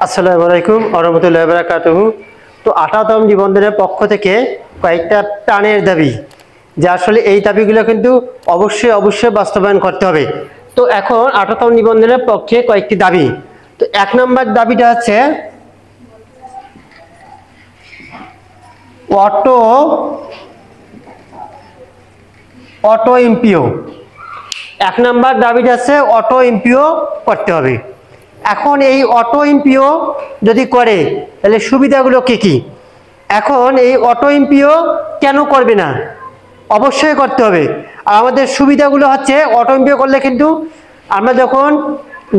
আসসালামু আলাইকুম ওয়া রাহমাতুল্লাহি ওয়া বারাকাতুহু। তো 18তম নিবন্ধনের পক্ষ থেকে কয়েকটা প্রাণের দাবি, যে আসলে এই দাবিগুলো কিন্তু অবশ্যই বাস্তবায়ন করতে হবে। তো এখন 18তম নিবন্ধনের পক্ষে কয়েকটি দাবি। তো 1 নম্বর দাবিটা হচ্ছে অটো এমপিও। 1 নম্বর দাবিটা আছে অটো এমপিও করতে হবে। এখন এই অটো এমপিও যদি করে তাহলে সুবিধাগুলো কি কি? এখন এই অটো এমপিও কেন করবে না? অবশ্যই করতে হবে। আর আমাদের সুবিধাগুলো হচ্ছে অটো এমপিও করলে কিন্তু আমরা যখন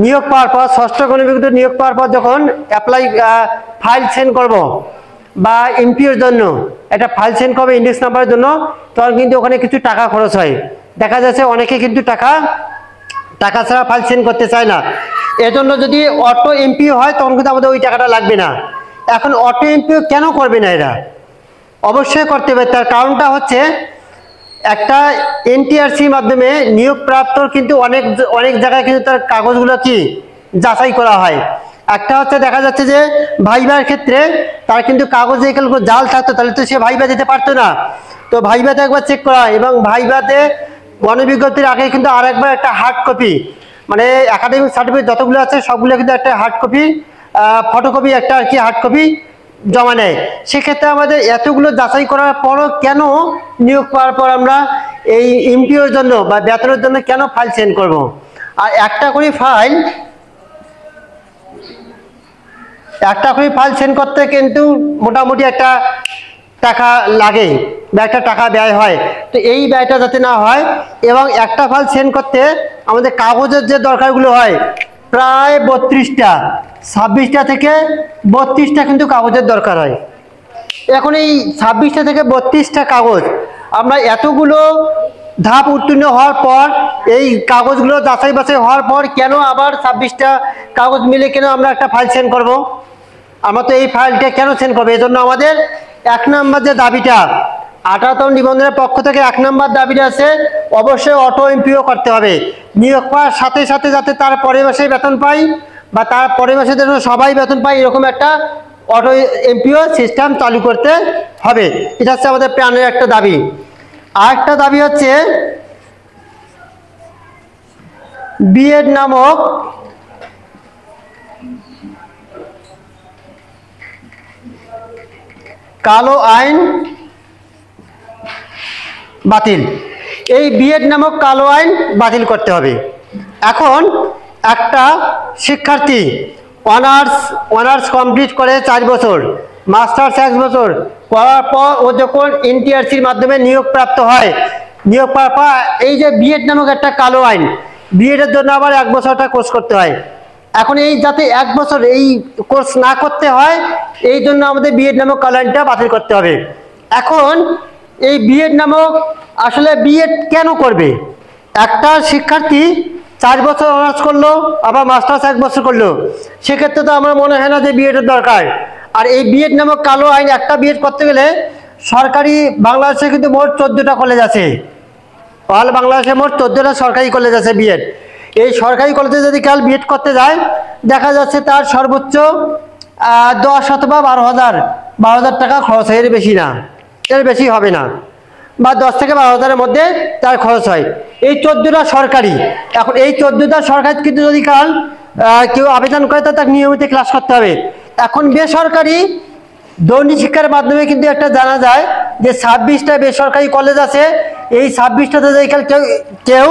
নিয়োগ পাওয়ার পর, ষষ্ঠ গণবিজ্ঞপ্তি নিয়োগ পাওয়ার পর যখন ফাইল সেন্ড করব বা এমপিওর জন্য একটা ফাইল সেন্ড করবে ইন্ডেক্স নাম্বারের জন্য, তখন কিন্তু ওখানে কিছু টাকা খরচ হয়। দেখা যাচ্ছে অনেকে কিন্তু টাকা ছাড়া ফাইল সেন্ড করতে চায় না। এজন্য যদি অটো এমপিও হয় তখন কিন্তু আমাদের ওই টাকাটা লাগবে না। এখন অটো এমপিও কেন করবে না এরা? অবশ্যই করতে হবে। তার কারণটা হচ্ছে একটা এনটিআরসির মাধ্যমে নিয়োগপ্রাপ্ত কিন্তু অনেক জায়গায় কিন্তু তার কাগজগুলো কি যাচাই করা হয়। একটা হচ্ছে দেখা যাচ্ছে যে ভাইবার ক্ষেত্রে তার কিন্তু কাগজে জাল থাকতো, তাহলে তো সে ভাইবা দিতে পারতো না। তো ভাইবাতে একবার চেক করা হয় এবং ভাইবাতে গণবিজ্ঞপ্তির আগে কিন্তু আরেকবার একটা হার্ড কপি, মানে একাডেমিক সার্টিফিকেট যতগুলো আছে সবগুলো কিন্তু একটা হার্ড কপি, ফটোকপি একটা আর কি হার্ড কপি জমা নেয়। সেক্ষেত্রে আমাদের এতগুলো যাচাই করার পরও কেন নিয়োগ পাওয়ার পর আমরা এই এমপিওর জন্য বা বেতনের জন্য কেন ফাইল সেন্ড করব? আর একটা করে ফাইল সেন্ড করতে কিন্তু মোটামুটি একটা টাকা লাগে বা একটা টাকা ব্যয় হয়। তো এই ব্যয়টা যাতে না হয়, এবং একটা ফাইল সেন্ড করতে আমাদের কাগজের যে দরকারগুলো হয় প্রায় 32টা, 26টা থেকে 32টা কিন্তু কাগজের দরকার হয়। এখন এই 26টা থেকে 32টা কাগজ আমরা এতগুলো ধাপ উত্তীর্ণ হওয়ার পর, এই কাগজগুলো যাচাই বাছাই হওয়ার পর কেন আবার 26টা কাগজ মিলে কেন আমরা একটা ফাইল সেন্ড করব? আমরা তো এই ফাইলটা কেন সেন্ড করবো? এই জন্য আমাদের 1 নম্বর যে দাবিটা 18তম নিবন্ধনের পক্ষ থেকে 1 নম্বর দাবিটা আছে অবশ্যই অটো এমপিও করতে হবে। নিয়োগ পাওয়ার সাথে সাথে যাতে তার পরের মাসে বেতন পাই বা তার পরের মাসে যেন সবাই বেতন পাই, এরকম একটা অটো এমপিও সিস্টেম চালু করতে হবে। এটা হচ্ছে আমাদের প্রাণের একটা দাবি। আরেকটা দাবি হচ্ছে বিএড নামক কালো আইন বাতিল। এই বিএড নামক কালো আইন বাতিল করতে হবে। এখন একটা শিক্ষার্থী অনার্স কমপ্লিট করে 4 বছর, মাস্টার্স 1 বছর করার পর ও যখন এনটিআরসির মাধ্যমে নিয়োগপ্রাপ্ত হয়, নিয়োগ পাওয়ার পর এই যে বিএড নামক একটা কালো আইন, বিএডের জন্য আবার 1 বছরটা কোর্স করতে হয়। এখন এই যাতে 1 বছর এই কোর্স না করতে হয়, এই জন্য আমাদের বিএড নামক কালো আইনটা বাতিল করতে হবে। এখন এই বিএড নামক, আসলে বিএড কেন করবে? একটা শিক্ষার্থী 4 বছর অনার্স করলো, আবার মাস্টার্স 1 বছর করলো, সেক্ষেত্রে তো আমার মনে হয় না যে বিএডের দরকার। আর এই বিএড নামক কালো আইন, একটা বিএড করতে গেলে সরকারি বাংলাদেশে কিন্তু মোট 14টা কলেজ আছে। অল বাংলাদেশে মোট 14টা সরকারি কলেজ আছে বিএড। এই সরকারি কলেজে যদি কাল বিএড করতে যায়, দেখা যাচ্ছে তার সর্বোচ্চ 10 অথবা 12,000 টাকা খরচ হয়, এর বেশি না, এর বেশি হবে না, বা 10 থেকে 12,000-এর মধ্যে তার খরচ হয়। এই 14টা সরকারি। এখন এই 14টা সরকারি কিন্তু যদি কাল কেউ আবেদন করে তাকে নিয়মিত ক্লাস করতে হবে। এখন বেসরকারি দৈনিক শিক্ষার মাধ্যমে কিন্তু একটা জানা যায় যে 26টা বেসরকারি কলেজ আছে। এই 26টাতে যদি কেউ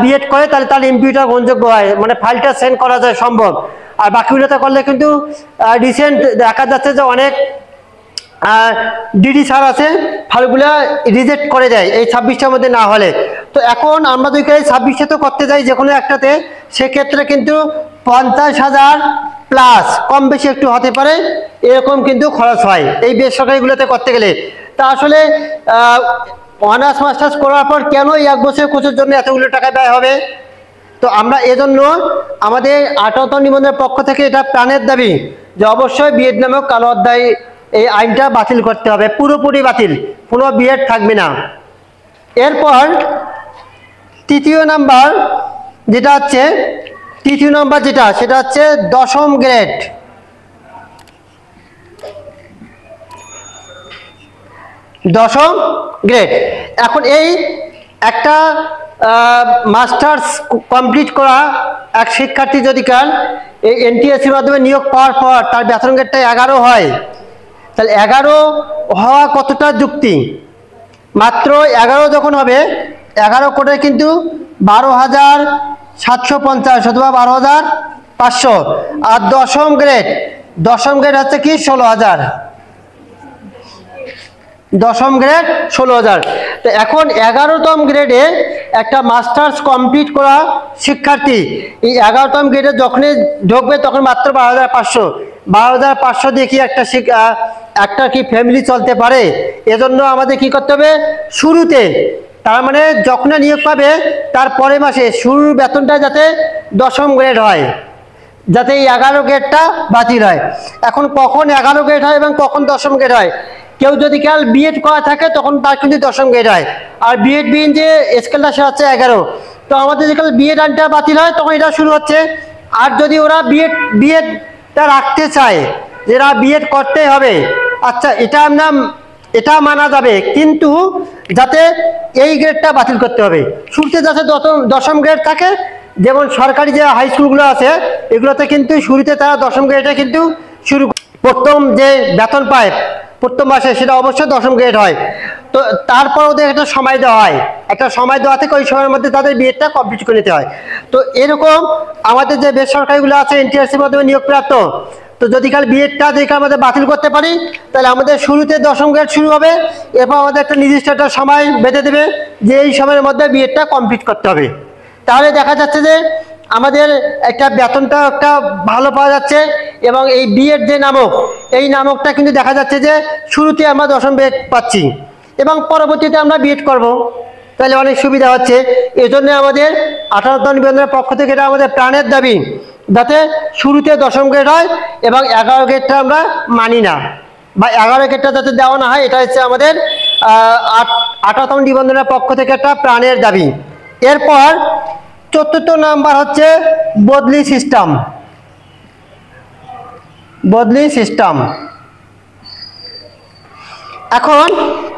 বিএড করে তাহলে তার এমপিওটা গ্রহণযোগ্য হয়, মানে ফাইলটা সেন্ড করা যায় সম্ভব। আর বাকিগুলোতে করলে কিন্তু রিসেন্ট দেখা যাচ্ছে যে অনেক ডিডি স্যার আছে, ফাইলগুলা রিজেক্ট করে দেয় এই 26টার মধ্যে না হলে। তো এখন আমরা যদি 26টা তো করতে যাই যে কোনো একটাতে, সেক্ষেত্রে কিন্তু 50,000 প্লাস, কম বেশি একটু হতে পারে, এরকম কিন্তু খরচ হয় এই বেসরকারিগুলোতে করতে গেলে। তা আসলে অনার্স মাস্টার্স করার পর কেন এই 1 বছর কোর্সের জন্য এতগুলো টাকা ব্যয় হবে? তো আমরা এজন্য আমাদের 18তম নিবন্ধনের পক্ষ থেকে এটা প্রাণের দাবি যে অবশ্যই বিএড নামক কালো অধ্যায় এই আইনটা বাতিল করতে হবে, পুরোপুরি বাতিল, কোনো বিএড থাকবে না। এরপর তৃতীয় নাম্বার যেটা হচ্ছে সেটা হচ্ছে 10ম গ্রেড। দশম গ্রেড। এখন এই একটা মাস্টার্স কমপ্লিট করা এক শিক্ষার্থী যদি কার এই এনটিএসসির মাধ্যমে নিয়োগ পাওয়ার পর তার বেতন গ্রেডটা 11 হয়, তাহলে 11 হওয়া কতটা যুক্তি? মাত্র 11 যখন হবে, 11 কোটে কিন্তু 12,750 অথবা 12,500। আর দশম গ্রেড হচ্ছে কি 16,000। দশম গ্রেড 16,000। তো এখন 11তম গ্রেডে একটা মাস্টার্স কমপ্লিট করা শিক্ষার্থী এই 11তম গ্রেডে যখনই ঢুকবে তখন মাত্র 12,500। 12,500 দিয়ে কি একটা কি ফ্যামিলি চলতে পারে? এজন্য আমাদের কি করতে হবে, শুরুতে, তার মানে যখন নিয়োগ পাবে তার পরের মাসে শুরুর বেতনটা যাতে দশম গ্রেড হয়, যাতে এই 11 গ্রেডটা বাতিল হয়। এখন কখন 11 গ্রেড হয় এবং কখন দশম গ্রেড হয়? কেউ যদি কাল বিএড করা থাকে তখন তার কিন্তু দশম গ্রেড হয়, আর বিএড বিন যে স্কেলটা সে হচ্ছে 11। তো আমাদের যেখানে বিএড আনটা বাতিল হয় তখন এটা শুরু হচ্ছে। আর যদি ওরা বিএডটা রাখতে চায়, যেটা বিএড করতে হবে, আচ্ছা এটা মানা যাবে, কিন্তু যাতে এই গ্রেডটা বাতিল করতে হবে। শুরুতে যাতে দশম গ্রেড থাকে, যেমন সরকারি যে হাই স্কুলগুলো আছে এগুলোতে কিন্তু শুরুতে তারা দশম গ্রেডে কিন্তু শুরু, প্রথম যে বেতন পায় প্রথম মাসে সেটা অবশ্যই দশম গ্রেড হয়। তো তারপর ওদের একটা সময় দেওয়া হয়, একটা সময় দেওয়া থেকে ওই সময়ের মধ্যে তাদের বিএডটা কমপ্লিট করে নিতে হয়। তো এরকম আমাদের যে বেসরকারিগুলো আছে এনটিআরসির মাধ্যমে নিয়োগপ্রাপ্ত, তো যদি কাল বিএডটা দেখে আমাদের বাতিল করতে পারি তাহলে আমাদের শুরুতে দশম গ্রেড শুরু হবে, এরপর আমাদের একটা নির্দিষ্ট একটা সময় বেঁধে দেবে যে এই সময়ের মধ্যে বিএডটা কমপ্লিট করতে হবে। তাহলে দেখা যাচ্ছে যে আমাদের একটা বেতনটা একটা ভালো পাওয়া যাচ্ছে, এবং এই বিএড যে নামক এই নামকটা কিন্তু দেখা যাচ্ছে যে শুরুতে আমরা দশম গ্রেড পাচ্ছি এবং পরবর্তীতে আমরা বিএড করব, তাহলে অনেক সুবিধা হচ্ছে। এই জন্য আমাদের 18তম নিবন্ধনের পক্ষ থেকে এটা আমাদের প্রাণের দাবি, যাতে শুরুতে দশম গ্রেড হয় এবং 11 গ্রেডটা আমরা মানি না, বা 11 গ্রেডটা যাতে দেওয়া না হয়, এটা হচ্ছে আমাদের 18তম নিবন্ধনের পক্ষ থেকে একটা প্রাণের দাবি। এরপর 4র্থ নাম্বার হচ্ছে বদলি সিস্টেম। এখন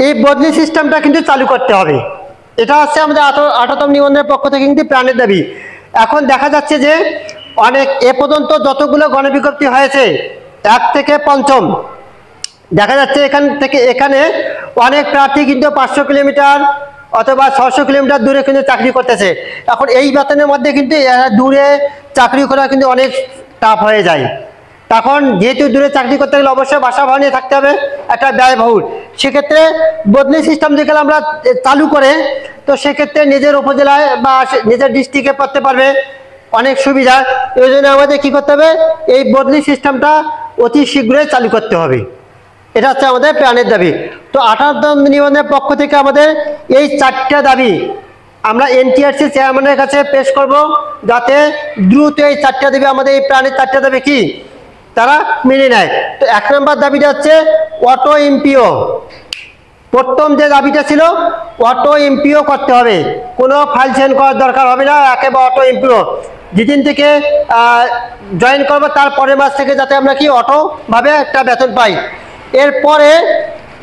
এই বদলি সিস্টেমটা কিন্তু চালু করতে হবে, এটা হচ্ছে আমাদের 18তম নিবন্ধনের পক্ষ থেকে কিন্তু প্রাণের দাবি। এখন দেখা যাচ্ছে যে অনেক এ পর্যন্ত যতগুলো গণবিজ্ঞপ্তি হয়েছে 1 থেকে 5ম, দেখা যাচ্ছে এখানে অনেক প্রার্থী কিন্তু 500 কিলোমিটার অথবা 600 কিলোমিটার দূরে কিন্তু চাকরি করতেছে। এখন এই বেতনের মধ্যে কিন্তু দূরে চাকরি করা কিন্তু অনেক টাফ হয়ে যায়। তখন যেহেতু দূরে চাকরি করতে গেলে অবশ্যই বাসা ভাড়া নিয়ে থাকতে হবে, একটা ব্যয়বহুল। সেক্ষেত্রে বদলি সিস্টেম যেগুলো আমরা চালু করে, তো সেক্ষেত্রে নিজের উপজেলায় বা নিজের ডিস্ট্রিক্টে পড়তে পারবে, অনেক সুবিধা। এই জন্য আমাদের কী করতে হবে, এই বদলি সিস্টেমটা অতি শীঘ্রই চালু করতে হবে, এটা হচ্ছে আমাদের প্রাণের দাবি। তো 18তম নিবন্ধনের পক্ষ থেকে আমাদের এই 4টা দাবি আমরা এনটিআরসি চেয়ারম্যানের কাছে পেশ করব, যাতে দ্রুত এই 4টা দাবি, আমাদের এই প্রাণের 4টা দাবি কি তারা মেনে নেয়। তো 1 নম্বর দাবিটা হচ্ছে অটো এমপিও। প্রথম যে দাবিটা ছিল অটো এমপিও করতে হবে, কোনো ফাইল চেঞ্জ করার দরকার হবে না, একেবারে অটো এমপিও। যেদিন থেকে জয়েন করবো তার পরের মাস থেকে যাতে আমরা কি অটোভাবে একটা বেতন পাই।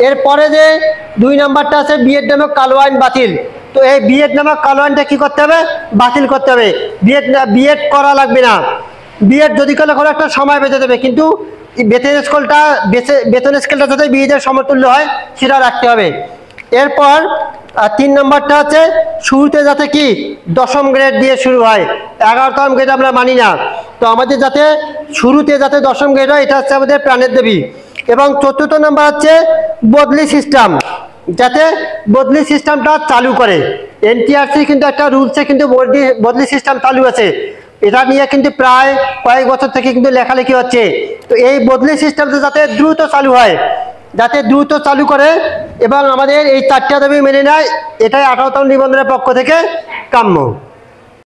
এরপরে যে 2 নম্বরটা আছে বিএড নামক কালো আইন বাতিল। তো এই বিএড নামক কালো আইনটা কি করতে হবে, বাতিল করতে হবে। বিএড করা লাগবে না, বিএড যদি করে একটা সময় বেঁধে দেবে, কিন্তু বেতন স্কেলটা যাতে বিএডের সমতুল্য হয় সেটা রাখতে হবে। এরপর 3 নম্বরটা হচ্ছে শুরুতে যাতে কি দশম গ্রেড দিয়ে শুরু হয়, 11তম গ্রেড আমরা মানি না। তো আমাদের যাতে শুরুতে যাতে দশম গ্রেড হয়, এটা হচ্ছে আমাদের প্রাণের দাবি। এবং 4র্থ নম্বর হচ্ছে বদলি সিস্টেম, যাতে বদলি সিস্টেমটা চালু করে। এনটিআরসি কিন্তু একটা রুলসে কিন্তু বদলি সিস্টেম চালু আছে, এটা নিয়ে কিন্তু প্রায় কয়েক বছর থেকে কিন্তু লেখালেখি হচ্ছে। তো এই বদলি সিস্টেমটা যাতে দ্রুত চালু হয়, যাতে দ্রুত চালু করে এবং আমাদের এই 4টা দাবি মেনে নেয়, এটাই 18তম নিবন্ধনের পক্ষ থেকে কাম্য।